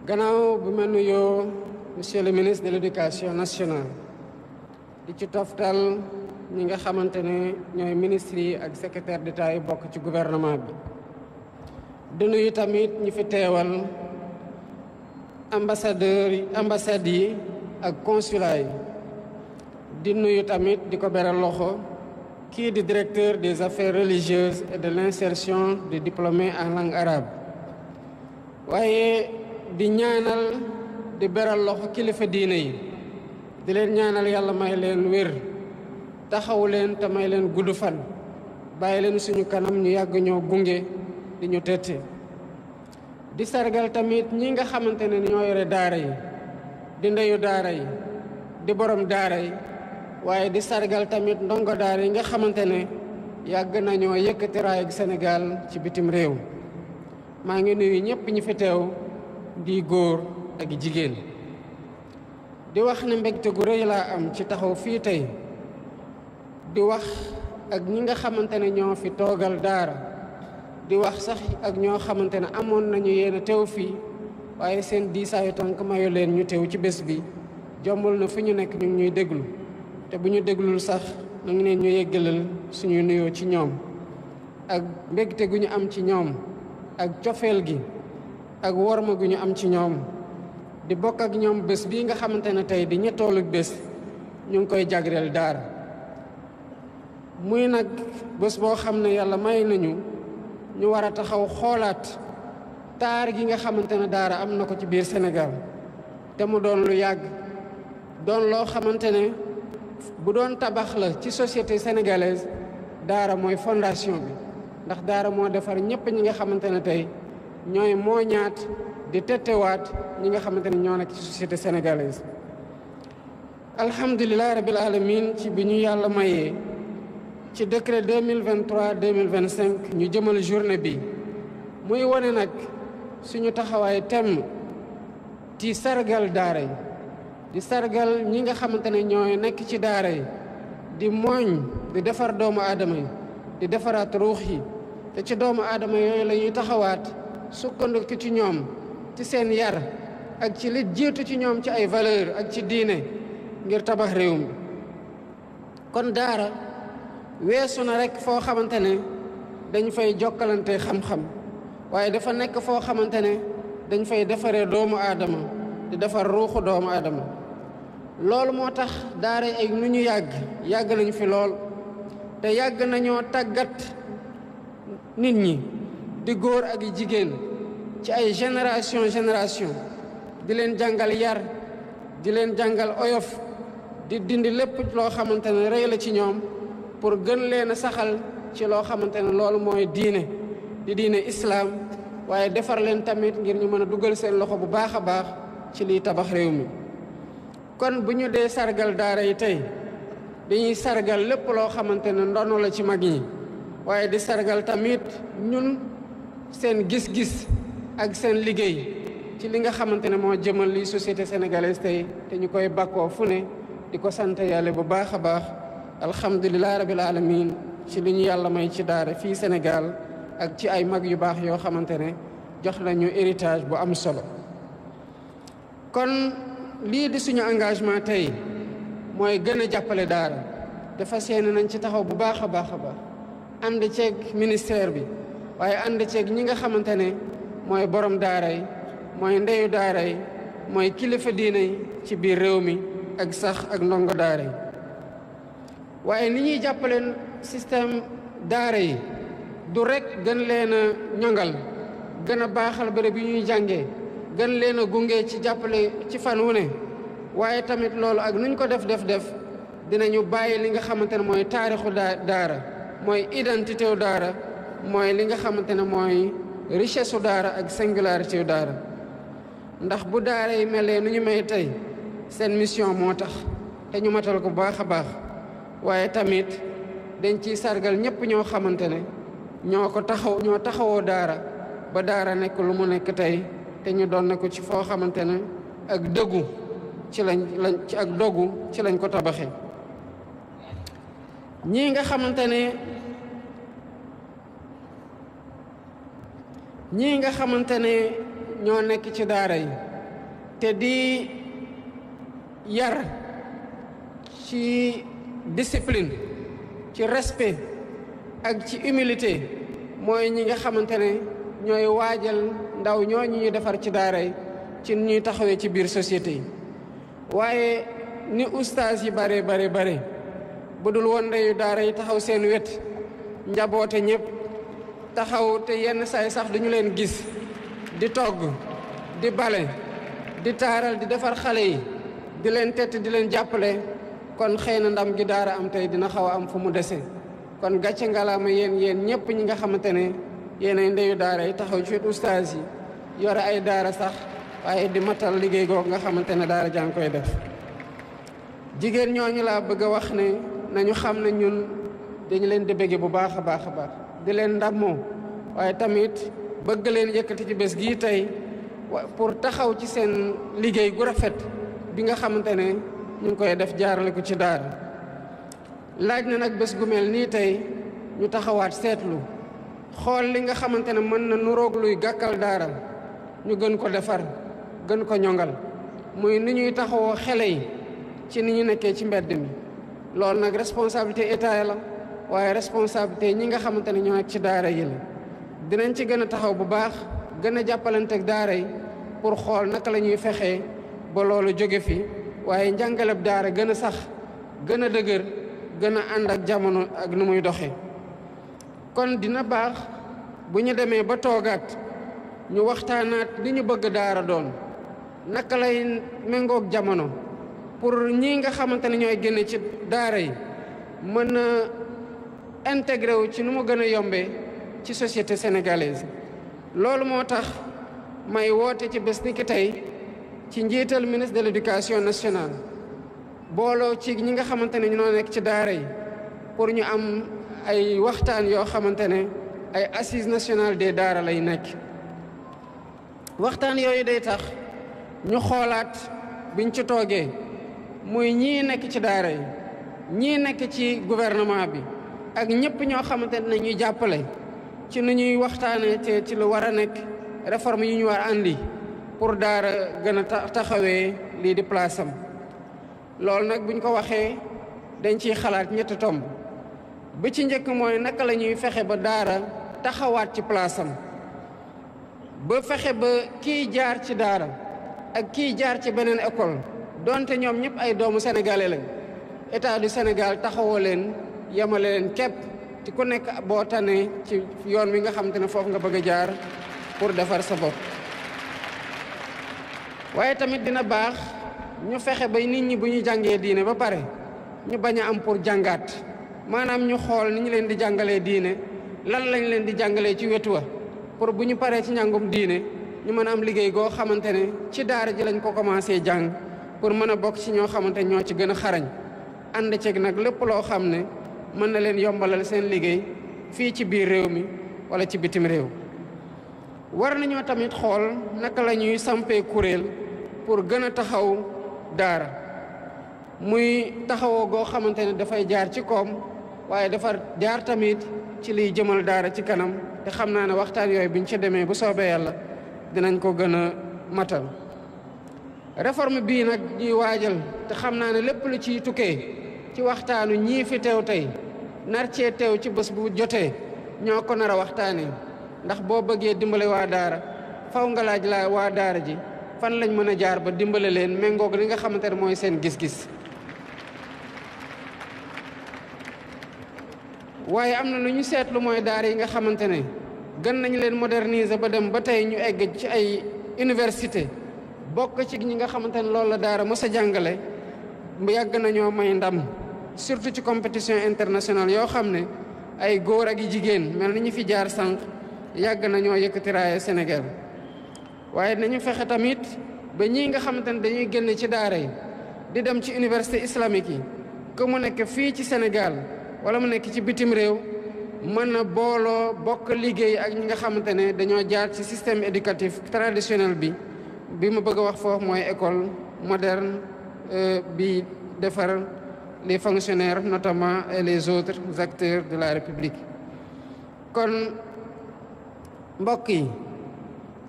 gannaaw bu ma nuyoo monsieur le ministre de l'éducation nationale di ci toftal ñi nga xamante ne ñooy ministres yi ak secrétaire d'État yi bokk ci gouvernement bi di nuyu tamit ñi fi teewal ambassades yi ak consulat yi di nuyu tamit di ko beral loxo kii di directeur des affaires religieuses et de l'insertion des diplômés en langue arabe waaye di ñaanal di beral loxo kilifa diine yi di leen ñaanal yàlla may leen wér taxawu leen te may leen gudd fan bàyyi leen suñu kanam ñu yàgg ñoo gunge di ñu tette di sargal tamit ñi nga xamante ne ñoo yore daara yi di ndeyu daara yi di borom daara yi waaye di sargal tamit ndongo daara yi nga xamante ne yàgg nañoo yëkkati raay ak Sénégal ci bitim réew maa ngi nuyu ñëpp ñi fi teew di góor ak jigéen di wax ne mbégte gu rëy laa am ci taxaw fii tey di wax ak ñi nga xamante ne ñoo fi toogal daara di wax sax ak ñoo xamante ne amoon nañu yéen a teew fii waaye seen diisaayu tànk mayu leen ñu teew ci bés bi jombul na fi ñu nekk ñu ngi ñuy déglu te bu ñu déglul sax na ngi leen ñu yeggalal suñuy nuyoo ci ñoom ak mbégte gu ñu am ci ñoom ak cofeel gi ak worma gu ñu am ci ñoom di bokk ak ñoom bés bii nga xamante ne tey di ñettoolu bés ñu ngi koy jagleel daara muy nag bés boo xam ne yàlla may nañu ñu war a taxaw xoolaat taar gi nga xamante ne daara am na ko ci biir Sénégal te mu doon lu yàgg doon loo xamante ne bu doon tabax la ci société sénégalaise daara mooy fondation bi ndax daara moo defar ñëpp ñi nga xamante ne tey ñooy mooñaat di tettewaat ñi nga xamante ne ñoo nekk ci société sénégalaise alhamdulilah rabil alamin ci bi ñu yàlla mayee ci décret 2023-2025 ñu jëmal journée bi muy wone nag suñu taxawaay temm ci sargal daara yi di sargal ñi nga xamante ne ñooy nekk ci daara yi di mooñ di defar doomu aadama yi di defaraat ruux yi te ci doomu aadama yooyu la ñuy taxawaat sukkandiku ci ñoom ci seen yar ak ci li jiitu ci ñoom ci ay valeur ak ci diine ngir tabax réew mi kon daara weesu na rekk foo xamante ne dañ fay jokkalante xam-xam waaye dafa nekk foo xamante ne dañ fay defaree doomu aadama di defar ruuxu doomu aadama loolu moo tax daara ay nu ñu yàgg nañu fi lool te yàgg nañoo tàggat nit ñi di góor ak jigéen ci ay génération di leen jàngal yar di leen jàngal oyof di dindi lépp loo xamante ne rëy la ci ñoom pour gën leen a saxal ci loo xamante ne loolu mooy diine di diine islaam waaye defar leen tamit ngir ñu mën a dugal seen loxo bu baax a baax ci liy tabax réew mi kon bu ñu dee sargal daara yi tey dañuy sargal lépp loo xamante ne ndono la ci mag ñi waaye di sargal tamit ñun seen gis-gis ak seen liggéey ci li nga xamante ne moo jëmal li société sénégalaise tey te ñu koy bakkoo fu ne di ko sant yàlla bu baax a baax alhamdulilah rabil alamin ci li ñu yàlla may ci daara fii Sénégal ak ci ay mag yu baax yoo xamante ne jox nañu héritage bu am solo kon lii di suñu engagement tey mooy gën a jàppale daara dafa seen nañ ci taxaw bu baax a baax a baax ànd ceeg ministère bi waaye ànd ceeg ñi nga xamante ne mooy borom daara yi mooy ndeyu daara yi mooy kilifa diine yi ci biir réew mi ak sax ak ndongo daara yi waaye ni ñuy jàppaleen système daara yi du rekk gën leen a ñongal gën a baaxal bërëb yi ñuy jàngee gën leen a gunge ci jàppale ci fan wu ne waaye tamit loolu ak nuñ ko def dinañu bàyyi li nga xamante ne mooy taarixu daara mooy identité wu daara mooy li nga xamante ne mooy richesse u daara ak singularité wu daara ndax bu daara yi melee nu ñu may tey seen mission moo tax te ñu matal ko bu baax a baax waaye tamit dañ ciy sargal ñëpp ñoo xamante ne ñoo taxawoo daara ba daara nekk lu mu nekk tey te ñu doon na ko ci foo xamante ne ak dëggu ci lañ ko tabaxee ñii nga xamante ne ñoo nekk ci daara yi te di yar ci discipline, ci respect ak ci humilité mooy ñi nga xamante ne ñooy waajal ndaw ñooñu ñu defar ci daara yi ci ñuy taxawee ci biir société yi. waaye ni ustaas yi bare bu dul woon ndeyu daara yi taxaw seen wet njaboote ñëpp taxaw te yenn saay sax duñu leen gis di togg di bale di taaral di defar xale yi di leen tett di leen jàppale kon xëy na ndam gi daara am tey dina xaw a am fu mu dese. kon gàcce ngalaama yéen ñëpp ñi nga xamante ne yéen ay ndeyu daara yi taxaw ci wet ustaas yi yore ay daara sax waaye di matal liggéey googu nga xamante ne daara jàng koy def. jigéen ñooñu laa bëgg a wax ne nañu xam ne ñun dañu leen di bëgge bu baax a baax di leen ndammoo waaye tamit bëgg leen yëkkati ci bés gii tey pour taxaw ci seen liggéey gu rafet bi nga xamante ne ñu ngi koy def jaarale ko ci daara. laaj na nag bés gu mel nii tey ñu taxawaat seetlu xool li nga xamante ne mën na nuroog luy gàkkal daara ñu gën ko defar gën ko ñongal muy ni ñuy taxawoo xale yi ci ni ñu nekkee ci mbedd mi. loolu nag responsabilité état la waaye responsabilité ñi nga xamante ne ñoo nekk ci daara yi la. dinañ ci gën a taxaw bu baax gën a jàppalanteeg daara yi pour xool naka la ñuy fexee ba loolu jóge fi waaye njàngaleb daara gën a sax gën a dëgër gën a ànd ak jamono ak nu muy doxee. kon dina baax bu ñu demee ba toogaat ñu waxtaanaat li ñu bëgg daara doon naka lay méngoog jamono pour ñi nga xamante ne ñooy génne ci daara yi mën a intégré wu ci nu mu gën a yombee ci société sénégalaise. loolu moo tax may woote ci bés ni ki tey ci njiital ministre de l'éducation nationale booloo ci ñi nga xamante ne ñoo nekk ci daara yi pour ñu am ay waxtaan yoo xamante ne ay assises nationales des daara lay nekk. waxtaan yooyu day tax ñu xoolaat biñ ci toogee muy ñii nekk ci daara yi ñii nekk ci gouvernement bi ak ñëpp ñoo xamante ne ñuy jàppale ci nu ñuy waxtaanee te ci lu war a nekk réforme yi ñu war a andi pour daara gën a taxawee lii di place am. loolu nag buñ ko waxee dañ ciy xalaat ñetti tomb bi ci njëkk mooy naka la ñuy fexe ba daara taxawaat ci place am ba fexe ba kii jaar ci daara ak kii jaar ci beneen école donte ñoom ñëpp ay doomu sénégalais lañ état du Sénégal taxawoo leen yemale leen képp ci ku nekk boo tane ci yoon wi nga xamante ne foofu nga bëgg a jaar pour defar sa bopp. waaye tamit dina baax ñu fexe ba nit ñi bu ñu jàngee diine ba pare ñu bañ a am pour jàngaat maanaam ñu xool ni ñu leen di jàngalee diine lan lañ leen di jàngalee ci wetu wa pour bu ñu paree ci njàngum diine ñu mën a am liggéey goo xamante ne ci daara ji lañ ko commencé jàng pour mën a bokk ci ñoo xamante ñoo ci gën a xarañ ànd ceeg nag lépp loo xam ne mën na leen yombalal seen liggéey fii ci biir réew mi wala ci bitim réew. war nañoo tamit xool naka la ñuy sampee kuréel pour gën a taxaw daara muy taxawoo goo xamante ne dafay jaar ci koom waaye dafa jaar tamit ci liy jëmal daara ci kanam te xam naa ne waxtaan yooyu biñ ci demee bu soobee yàlla dinañ ko gën a matal. réforme bii nag ñuy waajal te xam naa ne lépp lu ciy tukkee ci waxtaanu ñii fi teew tey nar cee teew ci bés bu jotee ñoo ko nar a waxtaanee ndax boo bëggee dimbale waa daara faw nga laaj la waa daara ji fan lañ mën a jaar ba dimbale leen méngoog li nga xamante ne mooy seen gis-gis. waaye am na lu ñu seetlu mooy daara yi nga xamante ne gën nañ leen moderniser ba dem ba tey ñu egg ci ay université bokk ci ñi nga xamante ne loolu la daara mos a jàngale yàgg nañoo may ndam surtout ci compétition internationale yoo xam ne ay góor ak i jigéen mel ni ñu fi jaar sànq yàgg nañoo yëkkati raaya Sénégal. waaye nañu fexe tamit ba ñii nga xamante ne dañuy génn ci daara yi di dem ci université islamique yi que mu nekk fii ci Sénégal wala mu nekk ci bitim réew mën na booloo bokk liggéey ak ñi nga xamante ne dañoo jaar ci système éducatif traditionnel bi ma bëgg a wax foofu mooy école moderne bi defar les fonctionnaires notamment et les autres acteurs de la République. kon mbokk yi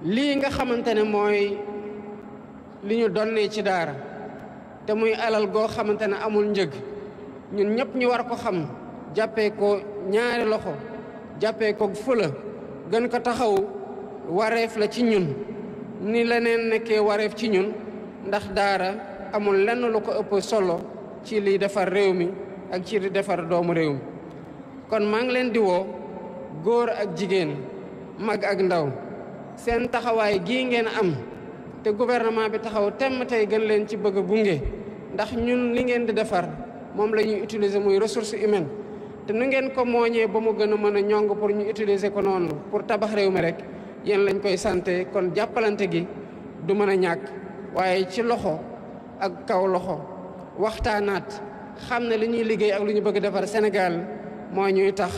lii nga xamante ne mooy li ñu donnee ci daara te muy alal goo xamante ne amul njëg ñun ñëpp ñu war ko xam jàppee ko ñaari loxo jàppee ko fula gën ko taxaw wareef la ci ñun ni leneen nekkee wareef ci ñun ndax daara amul lenn lu ko ëpp solo ci liy defar réew mi ak ci li defar doomu réew mi kon maa ngi leen di woo góor ak jigéen mag ak ndaw seen taxawaay gii ngeen am te gouvernement bi taxaw temm tey gën leen ci bëgg a gunge ndax ñun li ngeen di defar moom la ñuy utiliser muy ressource humaine te nu ngeen ko mooñee ba mu gën a mën a ñong pour ñu utiliser ko noonu pour tabax réew mi rek yéen lañ koy santé kon jàppalante gi du mën a ñàkk waaye ci loxo ak kaw loxo waxtaanaat xam ne li ñuy liggéey ak lu ñu bëgg defar Sénégal moo ñuy tax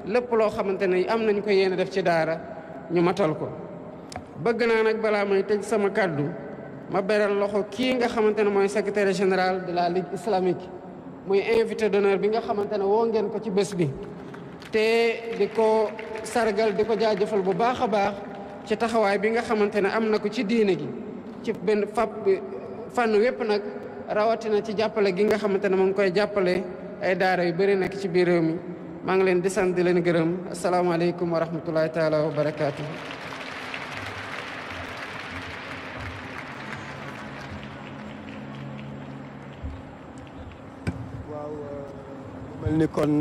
lépp loo xamante ne am nañ ko yéene def ci daara ñu matal ko. bëgg naa nag balaa may tëj sama kàddu ma beral loxo kii nga xamante ne mooy secrétaire général de la Ligue islamique muy invité d'honneur bi nga xamante ne woo ngeen ko ci bés bi te di ko sargal di ko jaajëfal bu baax a baax ci taxawaay bi nga xamante ne am na ko ci diine gi ci benn fànn wépp nag rawatina ci jàppale gi nga xamante ne mu ngi koy jàppale ay daara yu bëri nekk ci biir réew mi maa ngi leen di sant di leen gërëm asalaamaaleykum wa rahmatullahi taala wa barakaatu. mel ni kon